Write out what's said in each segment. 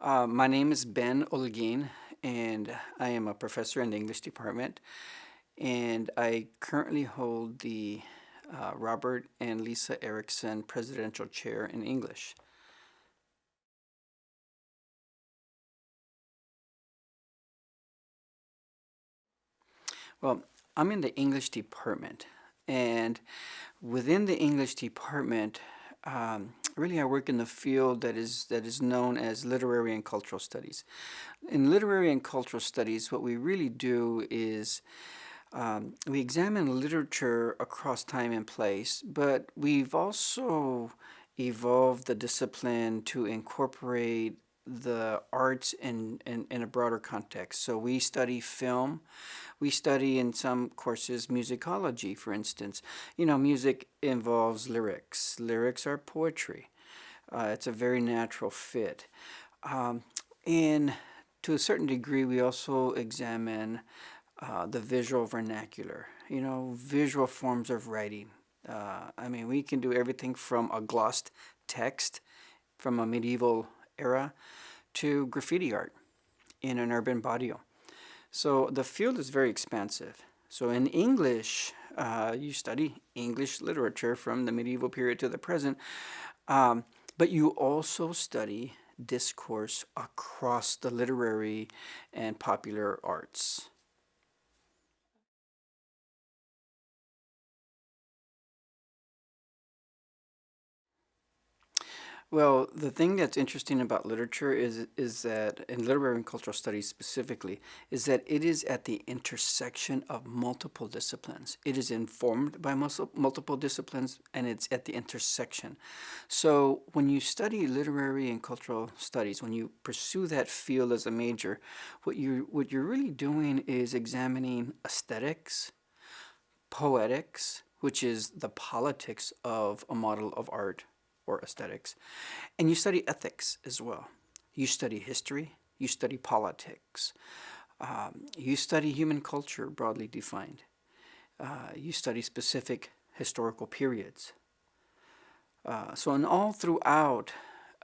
My name is Ben Olguin, and I am a professor in the English department. And I currently hold the Robert and Lisa Erickson Presidential Chair in English. Well, I'm in the English department, and within the English department, really I work in the field that is known as literary and cultural studies. In literary and cultural studies, what we really do is we examine literature across time and place, but we've also evolved the discipline to incorporate the arts in a broader context. So we study film, we study in some courses musicology, for instance. You know, music involves lyrics. Lyrics are poetry. It's a very natural fit. Um, and to a certain degree, we also examine the visual vernacular, visual forms of writing. I mean, we can do everything from a glossed text from a medieval era to graffiti art in an urban barrio. So the field is very expansive. So in English, you study English literature from the medieval period to the present, um, but you also study discourse across the literary and popular arts. Well, the thing that's interesting about literature is that, in literary and cultural studies specifically, is that it is at the intersection of multiple disciplines. It is informed by multiple disciplines, and it's at the intersection. So when you study literary and cultural studies, when you pursue that field as a major, what you're really doing is examining aesthetics, poetics, which is the politics of a model of art or aesthetics, and you study ethics as well. You study history, you study politics, you study human culture broadly defined, you study specific historical periods. So, in all throughout,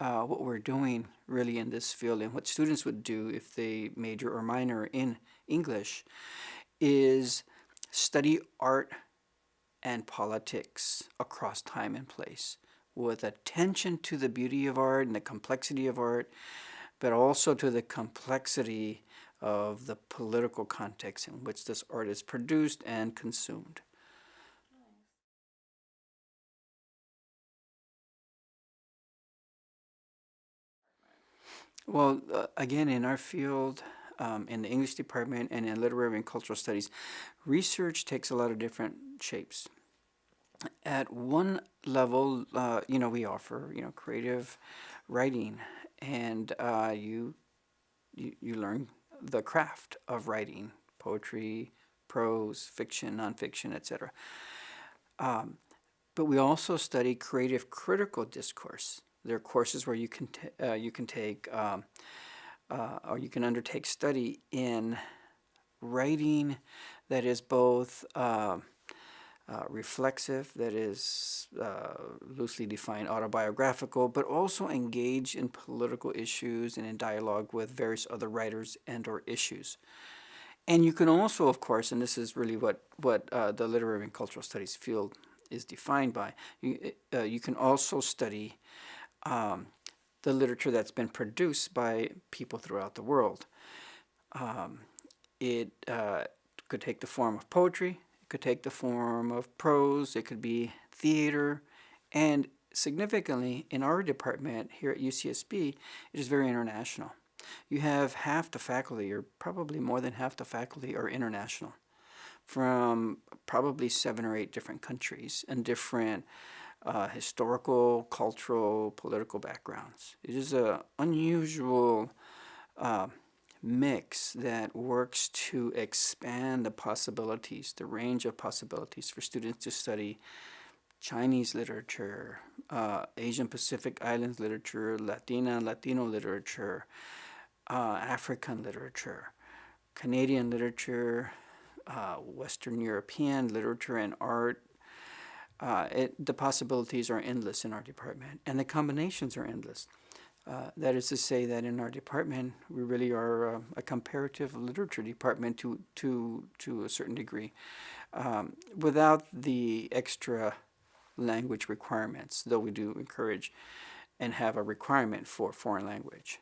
what we're doing really in this field and what students would do if they major or minor in English is study art and politics across time and place with attention to the beauty of art and the complexity of art, but also to the complexity of the political context in which this art is produced and consumed. Well, again, in our field, in the English department and in literary and cultural studies, research takes a lot of different shapes. At one level, we offer, creative writing, and you learn the craft of writing, poetry, prose, fiction, nonfiction, etc. Um, but we also study creative critical discourse. There are courses where you can take or you can undertake study in writing that is both reflexive, that is loosely defined autobiographical, but also engage in political issues and in dialogue with various other writers and or issues. And you can also, of course, and this is really what the literary and cultural studies field is defined by, you can also study um, the literature that's been produced by people throughout the world. Um, it could take the form of poetry, it could take the form of prose, it could be theater, and significantly in our department here at UCSB, it is very international. You have half the faculty, or probably more than half the faculty, are international from probably 7 or 8 different countries and different historical, cultural, political backgrounds. It is an unusual uh, mix that works to expand the possibilities, the range of possibilities for students to study Chinese literature, Asian Pacific Islands literature, Latina and Latino literature, African literature, Canadian literature, Western European literature and art. The possibilities are endless in our department, and the combinations are endless. That is to say that in our department, we really are a comparative literature department to a certain degree, without the extra language requirements, though we do encourage and have a requirement for foreign language.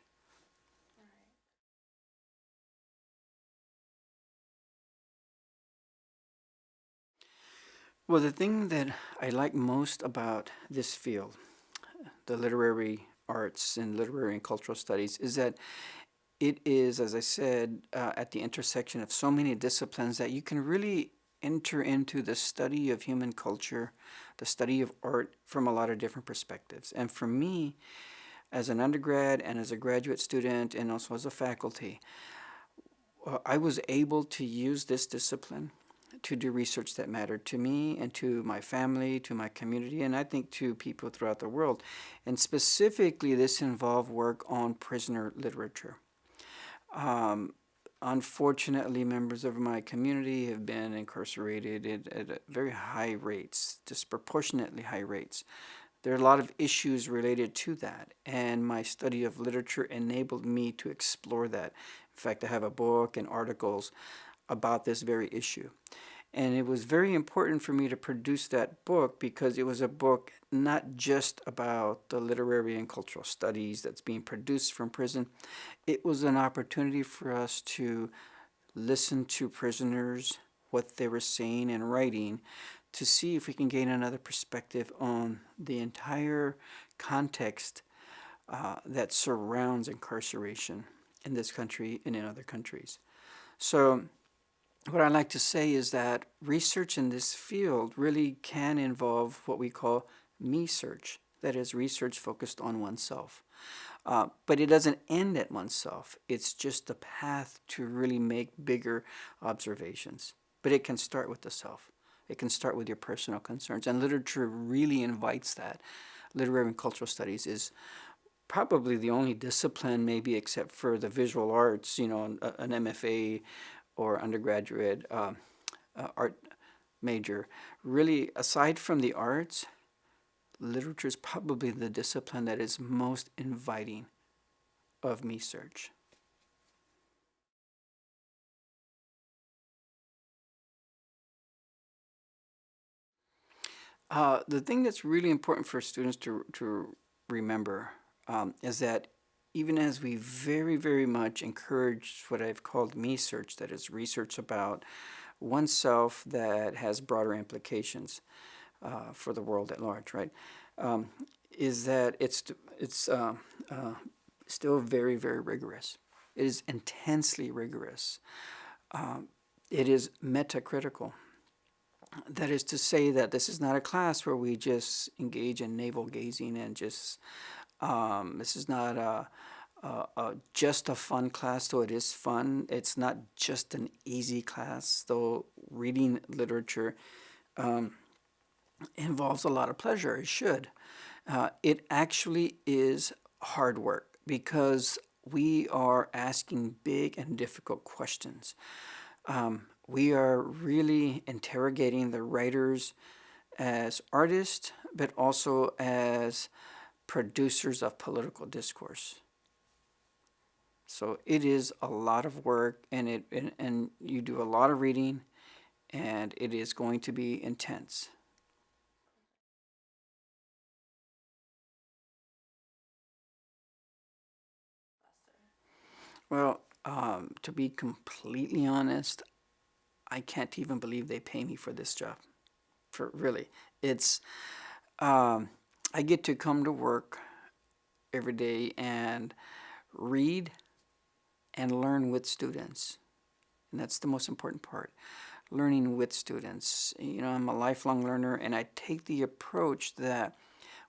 Well, the thing that I like most about this field, the literary arts and literary and cultural studies, is that it is, as I said, at the intersection of so many disciplines that you can really enter into the study of human culture, the study of art from a lot of different perspectives. And for me, as an undergrad and as a graduate student and also as a faculty, I was able to use this discipline to do research that mattered to me and to my family, to my community, and I think to people throughout the world. And specifically, this involved work on prisoner literature. Um, Unfortunately, members of my community have been incarcerated at very high rates, disproportionately high rates. There are a lot of issues related to that, and my study of literature enabled me to explore that. In fact, I have a book and articles about this very issue. And it was very important for me to produce that book because it was a book not just about the literary and cultural studies that's being produced from prison. It was an opportunity for us to listen to prisoners, what they were saying and writing, to see if we can gain another perspective on the entire context that surrounds incarceration in this country and in other countries. So what I like to say is that research in this field really can involve what we call me search, that is, research focused on oneself. But it doesn't end at oneself. It's just a path to really make bigger observations. But it can start with the self. It can start with your personal concerns. And literature really invites that. Literary and cultural studies is probably the only discipline, maybe except for the visual arts, an MFA or undergraduate art major. Really, aside from the arts, literature is probably the discipline that is most inviting of me search. The thing that's really important for students to remember is that even as we very, very much encourage what I've called me search, that is research about oneself that has broader implications for the world at large, right? Um, is that it's still very, very rigorous. It is intensely rigorous. Um, it is metacritical. That is to say that this is not a class where we just engage in navel gazing and just this is not just a fun class, though it is fun. It's not just an easy class, though reading literature um, involves a lot of pleasure. It should. It actually is hard work because we are asking big and difficult questions. We are really interrogating the writers as artists, but also as producers of political discourse. So it is a lot of work, and you do a lot of reading, and it is going to be intense. Well, to be completely honest, I can't even believe they pay me for this job. For really, it's um, I get to come to work every day and read and learn with students, and that's the most important part. Learning with students. I'm a lifelong learner, and I take the approach that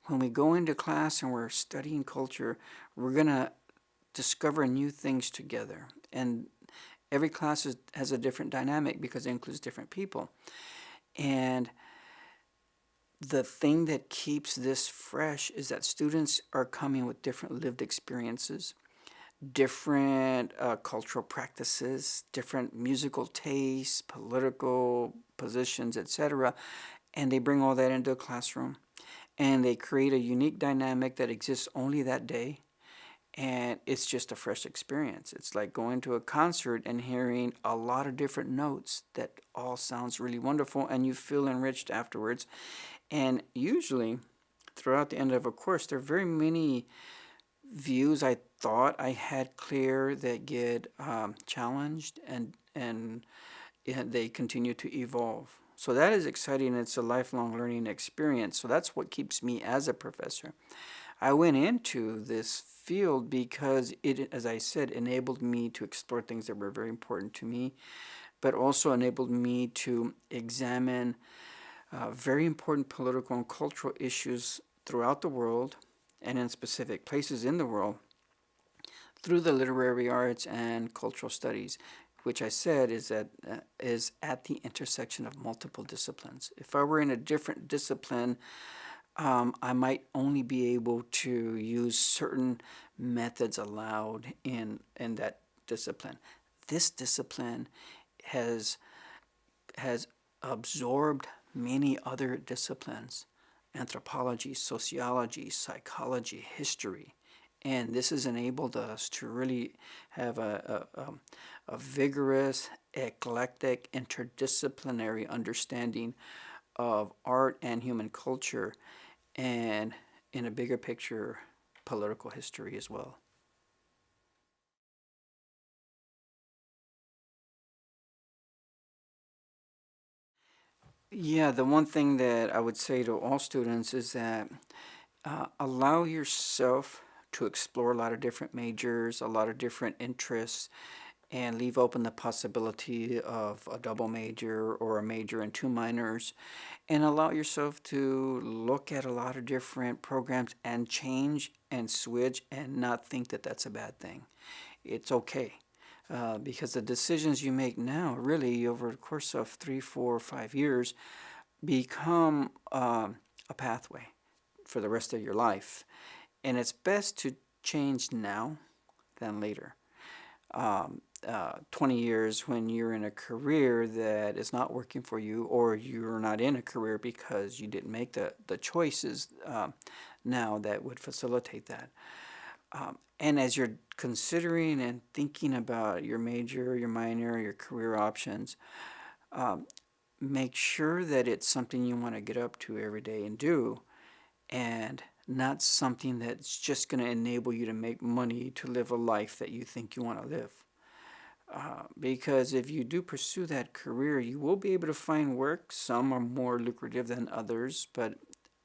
when we go into class and we're studying culture, we're gonna discover new things together. And every class has a different dynamic because it includes different people. And the thing that keeps this fresh is that students are coming with different lived experiences, different cultural practices, different musical tastes, political positions, etc. And they bring all that into a classroom and they create a unique dynamic that exists only that day. and it's just a fresh experience. It's like going to a concert and hearing a lot of different notes that all sounds really wonderful, and you feel enriched afterwards. And usually, throughout the end of a course, there are very many views I thought I had clear that get challenged, and they continue to evolve. So that is exciting. It's a lifelong learning experience. So that's what keeps me as a professor. I went into this field because it, as I said, enabled me to explore things that were very important to me, but also enabled me to examine very important political and cultural issues throughout the world and in specific places in the world through the literary arts and cultural studies, which I said is at the intersection of multiple disciplines. If I were in a different discipline, I might only be able to use certain methods allowed in that discipline. This discipline has has absorbed many other disciplines: anthropology, sociology, psychology, history. And this has enabled us to really have a vigorous, eclectic, interdisciplinary understanding of art and human culture, and in a bigger picture, political history as well. Yeah, the one thing that I would say to all students is that allow yourself to explore a lot of different majors, a lot of different interests, and leave open the possibility of a double major or a major and two minors, and allow yourself to look at a lot of different programs and change and switch and not think that that's a bad thing. It's okay. Because the decisions you make now, really over the course of 3, 4, 5 years, become a pathway for the rest of your life. And it's best to change now than later. 20 years when you're in a career that is not working for you, or you're not in a career because you didn't make the choices now that would facilitate that. And as you're considering and thinking about your major, your minor, your career options, um, make sure that it's something you want to get up to every day and do, and not something that's just going to enable you to make money to live a life that you think you want to live. Because if you do pursue that career, you will be able to find work. Some are more lucrative than others, but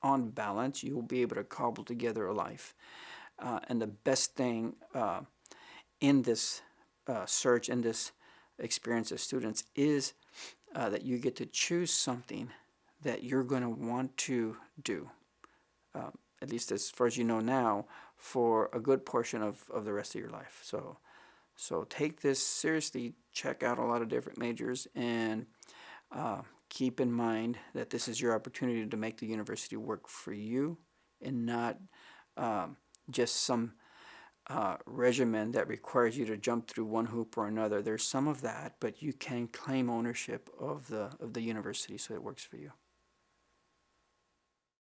on balance, you will be able to cobble together a life. And the best thing in this search, in this experience as students, is that you get to choose something that you're going to want to do, at least as far as you know now, for a good portion of the rest of your life. So take this seriously, check out a lot of different majors, and keep in mind that this is your opportunity to make the university work for you, and not just some regimen that requires you to jump through one hoop or another. There's some of that, but you can claim ownership of the university so it works for you.